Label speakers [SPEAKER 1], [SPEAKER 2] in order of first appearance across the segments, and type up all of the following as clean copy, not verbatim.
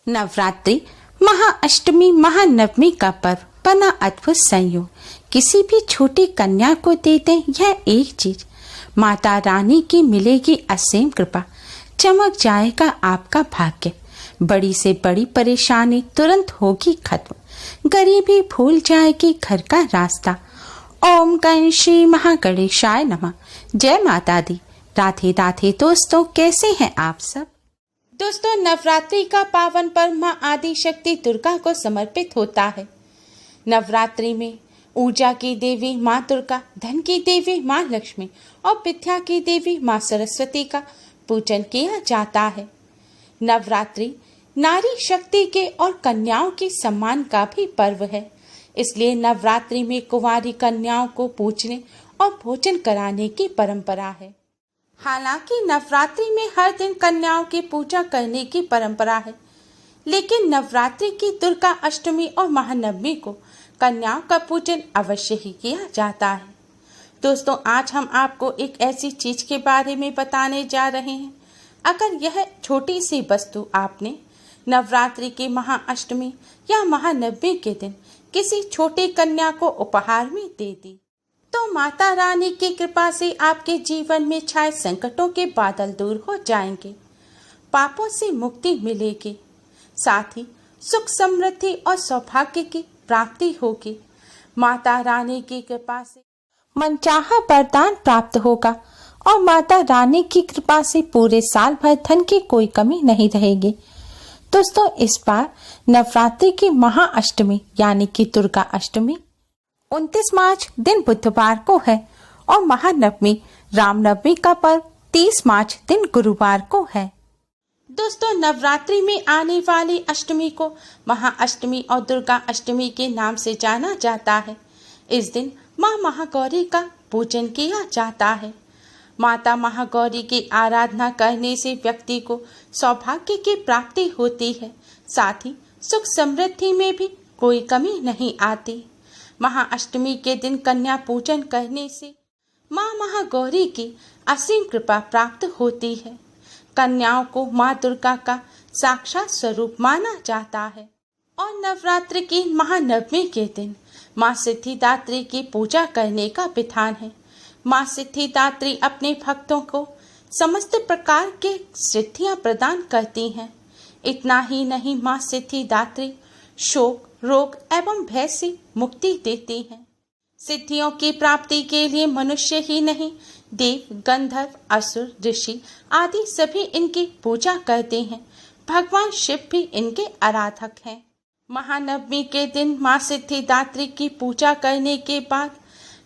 [SPEAKER 1] नवरात्रि, महाअष्टमी, महानवमी का पर्व बना अद्भुत संयोग। किसी भी छोटी कन्या को दे दें यह एक चीज, माता रानी की मिलेगी असीम कृपा, चमक जाएगा आपका भाग्य। बड़ी से बड़ी परेशानी तुरंत होगी खत्म, गरीबी भूल जाएगी घर का रास्ता। ओम गण श्री महागणेशाय नमः। जय माता दी। राधे राधे दोस्तों, कैसे हैं आप सब? दोस्तों, नवरात्रि का पावन पर्व माँ आदि शक्ति दुर्गा को समर्पित होता है। नवरात्रि में ऊर्जा की देवी माँ दुर्गा, धन की देवी माँ लक्ष्मी और विद्या की देवी माँ सरस्वती का पूजन किया जाता है। नवरात्रि नारी शक्ति के और कन्याओं के सम्मान का भी पर्व है। इसलिए नवरात्रि में कुंवारी कन्याओं को पूजने और भोजन कराने की परंपरा है। हालांकि नवरात्रि में हर दिन कन्याओं की पूजा करने की परंपरा है, लेकिन नवरात्रि की दुर्गा अष्टमी और महानवमी को कन्याओं का पूजन अवश्य ही किया जाता है। दोस्तों, आज हम आपको एक ऐसी चीज के बारे में बताने जा रहे हैं। अगर यह छोटी सी वस्तु आपने नवरात्रि की महाअष्टमी या महानवमी के दिन किसी छोटी कन्या को उपहार में दे दी, तो माता रानी की कृपा से आपके जीवन में छाए संकटों के बादल दूर हो जाएंगे, पापों से मुक्ति मिलेगी, साथ ही सुख समृद्धि और सौभाग्य की प्राप्ति होगी। माता रानी की कृपा से मनचाहा वरदान प्राप्त होगा और माता रानी की कृपा से पूरे साल भर धन की कोई कमी नहीं रहेगी। दोस्तों, इस बार नवरात्रि की महाअष्टमी यानी कि दुर्गा अष्टमी 29 मार्च दिन बुधवार को है और महानवमी रामनवमी का पर्व 30 मार्च दिन गुरुवार को है। दोस्तों, नवरात्रि में आने वाली अष्टमी को महाअष्टमी और दुर्गा अष्टमी के नाम से जाना जाता है। इस दिन माँ महागौरी का पूजन किया जाता है। माता महागौरी की आराधना करने से व्यक्ति को सौभाग्य की प्राप्ति होती है, साथ ही सुख समृद्धि में भी कोई कमी नहीं आती। महाअष्टमी के दिन कन्या पूजन करने से माँ महागौरी की असीम कृपा प्राप्त होती है। कन्याओं को माँ दुर्गा का साक्षात स्वरूप माना जाता है। और नवरात्रि की महानवमी के दिन माँ सिद्धिदात्री की पूजा करने का विधान है। माँ सिद्धिदात्री अपने भक्तों को समस्त प्रकार के सिद्धियाँ प्रदान करती हैं। इतना ही नहीं, माँ सिद्धिदात्री शोक, रोग एवं भय से मुक्ति देती हैं। सिद्धियों की प्राप्ति के लिए मनुष्य ही नहीं, देव, गंधर्व, असुर, ऋषि आदि सभी इनकी पूजा करते हैं। भगवान शिव भी इनके आराधक हैं। महानवमी के दिन माँ सिद्धिदात्री की पूजा करने के बाद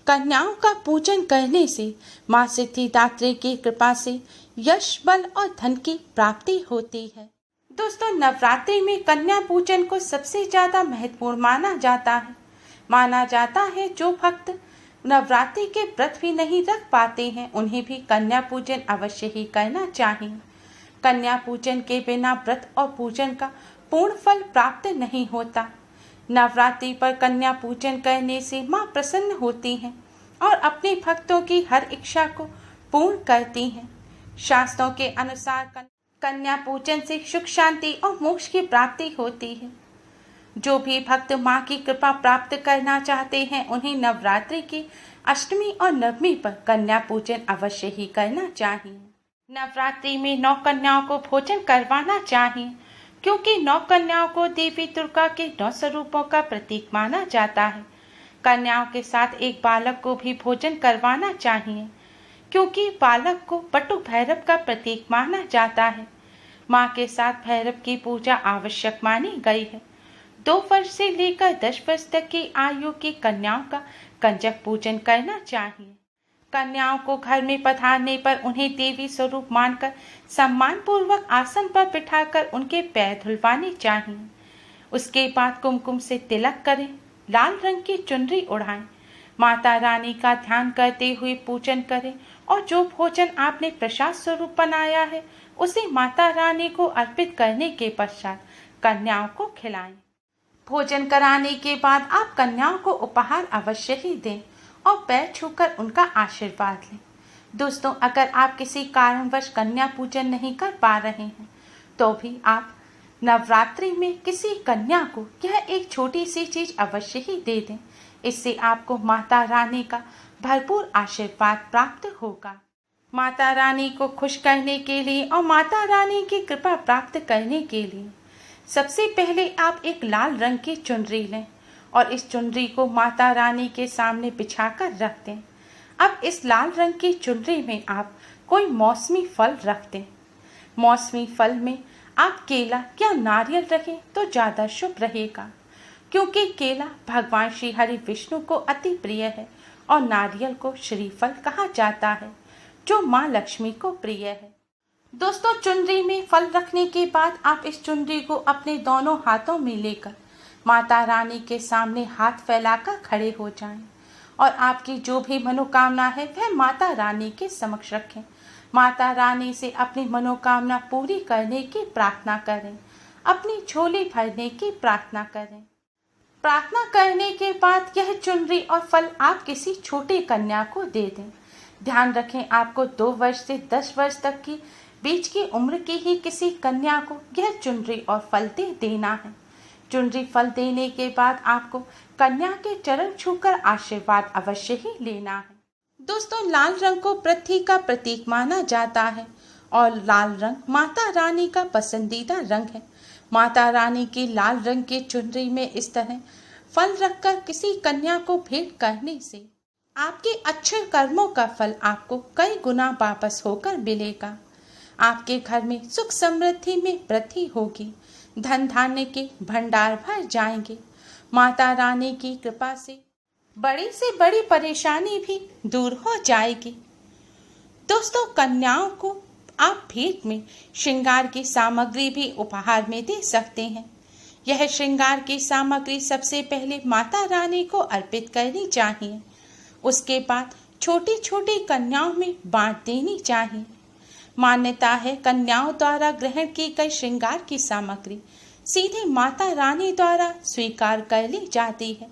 [SPEAKER 1] कन्याओं का पूजन करने से माँ सिद्धिदात्री की कृपा से यश, बल और धन की प्राप्ति होती है। दोस्तों, नवरात्रि में कन्या पूजन को सबसे ज्यादा महत्वपूर्ण माना जाता है। माना जाता है जो भक्त नवरात्रि के व्रत भी नहीं रख पाते हैं, उन्हें भी कन्या पूजन अवश्य ही करना चाहिए। कन्या पूजन के बिना व्रत और पूजन का पूर्ण फल प्राप्त नहीं होता। नवरात्रि पर कन्या पूजन करने से माँ प्रसन्न होती हैं और अपने भक्तों की हर इच्छा को पूर्ण करती हैं। शास्त्रों के अनुसार कन्या पूजन से सुख, शांति और मोक्ष की प्राप्ति होती है। जो भी भक्त माँ की कृपा प्राप्त करना चाहते हैं, उन्हें नवरात्रि की अष्टमी और नवमी पर कन्या पूजन अवश्य ही करना चाहिए। नवरात्रि में 9 कन्याओं को भोजन करवाना चाहिए, क्योंकि 9 कन्याओं को देवी दुर्गा के 9 स्वरूपों का प्रतीक माना जाता है। कन्याओं के साथ एक बालक को भी भोजन करवाना चाहिए, क्योंकि बालक को बटु भैरव का प्रतीक माना जाता है। माँ के साथ भैरव की पूजा आवश्यक मानी गई है। 2 वर्ष से लेकर 10 वर्ष तक की आयु की कन्याओं का कंजक पूजन करना चाहिए। कन्याओं को घर में पधारने पर उन्हें देवी स्वरूप मानकर सम्मान पूर्वक आसन पर बिठाकर उनके पैर धुलवाने चाहिए। उसके बाद कुमकुम से तिलक करें, लाल रंग की चुनरी उड़ाएं, माता रानी का ध्यान करते हुए पूजन करें और जो भोजन आपने प्रसाद स्वरूप बनाया है उसे माता रानी को अर्पित करने के पश्चात कन्याओं को खिलाएं। भोजन कराने के बाद आप कन्याओं को उपहार अवश्य ही दें और पैर छूकर उनका आशीर्वाद लें। दोस्तों, अगर आप किसी कारणवश कन्या पूजन नहीं कर पा रहे हैं, तो भी आप नवरात्रि में किसी कन्या को यह एक छोटी सी चीज अवश्य ही दे दें। इससे आपको माता रानी का भरपूर आशीर्वाद प्राप्त होगा। माता रानी को खुश करने के लिए और माता रानी की कृपा प्राप्त करने के लिए सबसे पहले आप एक लाल रंग की चुनरी लें और इस चुनरी को माता रानी के सामने बिछाकर रख दें। अब इस लाल रंग की चुनरी में आप कोई मौसमी फल रख दें। मौसमी फल में आप केला या नारियल रखें तो ज़्यादा शुभ रहेगा, क्योंकि केला भगवान श्री हरि विष्णु को अति प्रिय है और नारियल को श्रीफल कहा जाता है, जो माँ लक्ष्मी को प्रिय है। दोस्तों, चुनरी में फल रखने के बाद आप इस चुनरी को अपने दोनों हाथों में लेकर माता रानी के सामने हाथ फैलाकर खड़े हो जाएं और आपकी जो भी मनोकामना है वह माता रानी के समक्ष रखें। माता रानी से अपनी मनोकामना पूरी करने की प्रार्थना करें, अपनी झोली भरने की प्रार्थना करें। प्रार्थना करने के बाद यह चुनरी और फल आप किसी छोटी कन्या को दे दें। ध्यान रखें, आपको 2 वर्ष से 10 वर्ष तक की बीच की उम्र की ही किसी कन्या को यह चुनरी और फल दे देना है। चुनरी फल देने के बाद आपको कन्या के चरण छूकर आशीर्वाद अवश्य ही लेना है। दोस्तों, लाल रंग को पृथ्वी का प्रतीक माना जाता है और लाल रंग माता रानी का पसंदीदा रंग है। माता रानी की लाल रंग की चुनरी में इस तरह फल रखकर किसी कन्या को भेंट करने से आपके अच्छे कर्मों का फल आपको कई गुना वापस होकर मिलेगा। आपके घर में सुख समृद्धि में वृद्धि होगी, धन धान्य के भंडार भर जाएंगे। माता रानी की कृपा से बड़ी से बड़ी परेशानी भी दूर हो जाएगी। दोस्तों, कन्याओं को आप भेंट में श्रृंगार की सामग्री भी उपहार में दे सकते हैं। यह श्रृंगार की सामग्री सबसे पहले माता रानी को अर्पित करनी चाहिए। उसके बाद छोटी छोटी कन्याओं में बांट देनी चाहिए। मान्यता है, कन्याओं द्वारा ग्रहण की गई श्रृंगार की सामग्री सीधे माता रानी द्वारा स्वीकार कर ली जाती है।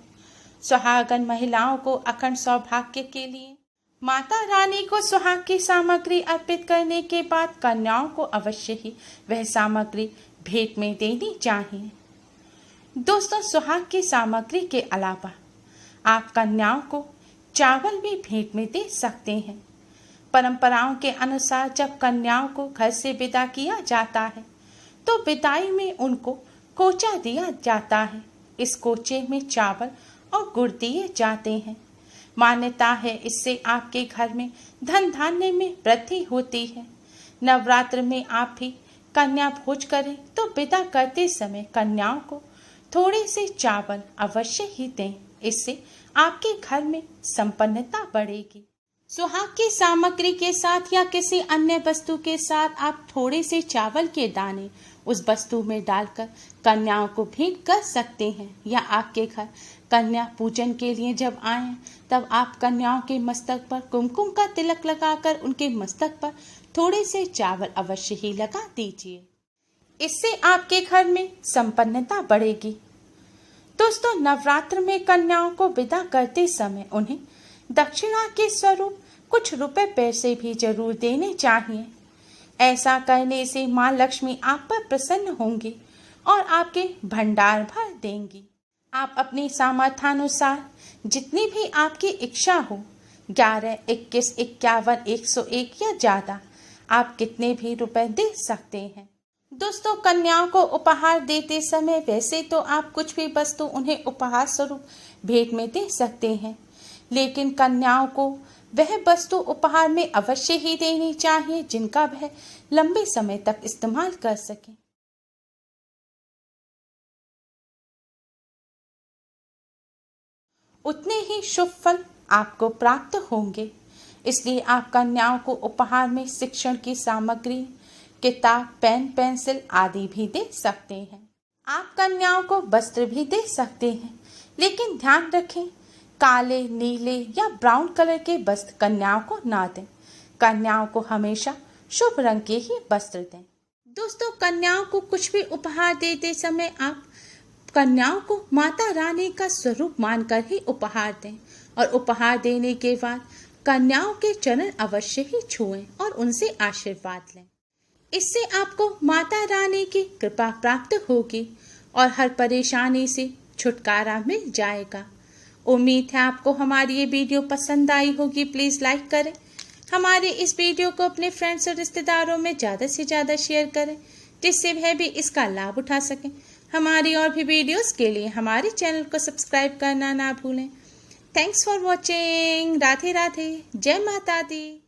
[SPEAKER 1] सुहागन महिलाओं को अखंड सौभाग्य के लिए माता रानी को सुहाग की सामग्री अर्पित करने के बाद कन्याओं को अवश्य ही वह सामग्री भेंट में देनी चाहिए। दोस्तों, सुहाग की सामग्री के अलावा आप कन्याओं को चावल भी भेंट में दे सकते हैं। परंपराओं के अनुसार जब कन्याओं को घर से विदा किया जाता है तो विदाई में उनको कोचा दिया जाता है। इस कोचे में चावल और गुड़ दिए जाते हैं। मान्यता है, इससे आपके घर में धन धान्य में वृद्धि होती है। नवरात्र में आप भी कन्या भोज करें तो विदा करते समय कन्याओं को थोड़े से चावल अवश्य ही दें। इससे आपके घर में संपन्नता बढ़ेगी। सुहाग की सामग्री के साथ या किसी अन्य वस्तु के साथ आप थोड़े से चावल के दाने उस वस्तु में डालकर कन्याओं को भेंट कर सकते हैं। या आपके घर कन्या पूजन के लिए जब आए तब आप कन्याओं के मस्तक पर कुमकुम का तिलक लगाकर उनके मस्तक पर थोड़े से चावल अवश्य ही लगा दीजिए। इससे आपके घर में संपन्नता बढ़ेगी। दोस्तों, नवरात्र में कन्याओं को विदा करते समय उन्हें दक्षिणा के स्वरूप कुछ रुपए पैसे भी जरूर देने चाहिए। ऐसा करने से माँ लक्ष्मी आप पर प्रसन्न होंगी और आपके भंडार भर देंगी। आप अपनी सामर्थ्यानुसार जितनी भी आपकी इच्छा हो 11, 21, 51, 101 या ज़्यादा आप कितने भी रुपए दे सकते हैं। दोस्तों, कन्याओं को उपहार देते समय वैसे तो आप कुछ भी वस्तु उन्हें उपहार स्वरूप भेंट में दे सकते हैं, लेकिन कन्याओं को वह वस्तु उपहार में अवश्य ही देनी चाहिए जिनका वह लंबे समय तक इस्तेमाल कर सके। उतने ही शुभ फल आपको प्राप्त होंगे। इसलिए आप कन्याओं को उपहार में शिक्षण की सामग्री, किताब, पेन, पेंसिल आदि भी दे सकते हैं। आप कन्याओं को वस्त्र भी दे सकते हैं, लेकिन ध्यान रखें, काले, नीले या ब्राउन कलर के वस्त्र कन्याओं को ना दें। कन्याओं को हमेशा शुभ रंग के ही वस्त्र दें। दोस्तों, कन्याओं को कुछ भी उपहार देते समय आप कन्याओं को माता रानी का स्वरूप मानकर ही उपहार दें और उपहार देने के बाद कन्याओं के चरण अवश्य ही छुएं और उनसे आशीर्वाद लें। इससे आपको माता रानी की कृपा प्राप्त होगी और हर परेशानी से छुटकारा मिल जाएगा। उम्मीद है आपको हमारी ये वीडियो पसंद आई होगी। प्लीज़ लाइक करें, हमारे इस वीडियो को अपने फ्रेंड्स और रिश्तेदारों में ज़्यादा से ज़्यादा शेयर करें, जिससे वह भी इसका लाभ उठा सकें। हमारी और भी वीडियोस के लिए हमारे चैनल को सब्सक्राइब करना ना भूलें। Thanks for watching. Radhe Radhe. जय माता दी।